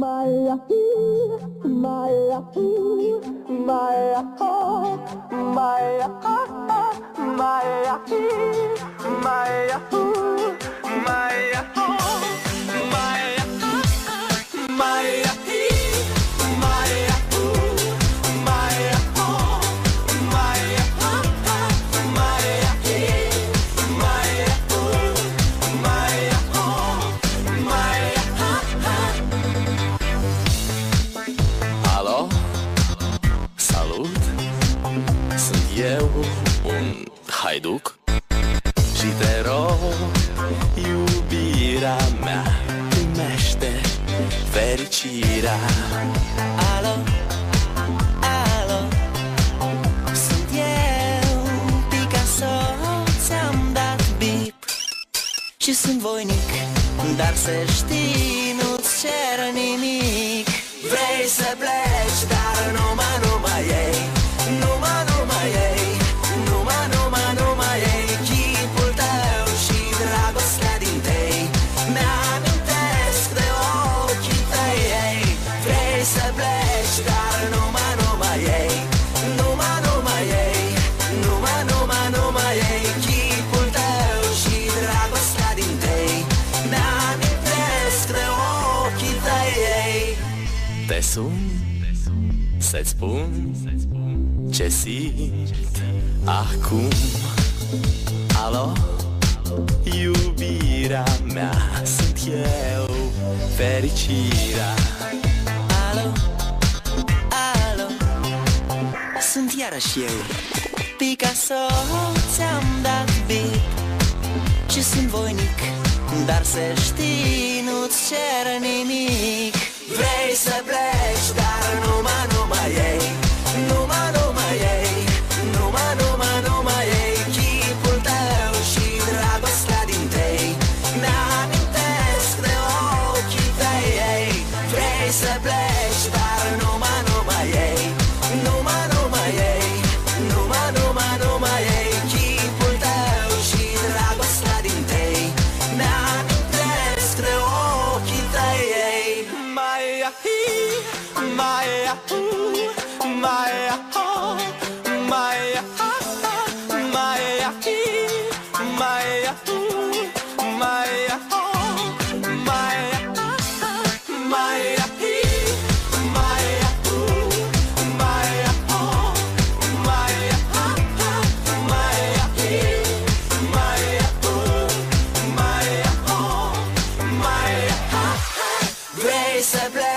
Maya, Maya, Maya, Maya, Maya, Maya, Maya, Alo, salut, sunt eu, un haiduc și te rog, iubirea mea, primește fericirea. Alo, alo, sunt eu, Picasso, ți-am dat bip și sunt voinic, dar să știi, nu-ți cer nimic. Vrei să pleci, dar numai ei, numai ei, numai ei, chipul tău și dragostea din tei mi-amintesc de ochii tăi, ei. Vrei să pleci, dar numai ei, numai ei, numai ei, chipul tău și dragostea din tei mi-amintesc de ochii tăi, ei. Te sun să-ți spun ce simt acum. Alo, iubirea mea, sunt eu, fericirea. Alo, alo, sunt iarăși eu, Picasso, ți-am dat bip și sunt voinic, dar să știi, nu-ți cer nimic. Vrei să pleci, dar numai ei, numai ei, numai ei, chipul tău și dragostea din tei mi-amintesc de ochii tăi, ei. Vrei să pleci, dar numai ei, numai ei, numai ei, chipul tău și dragostea din tei mi-amintesc de ochii tăi, ei. Maya, Maya, Maya, Maya, Maya, Maya, Maya, Vrei să pleci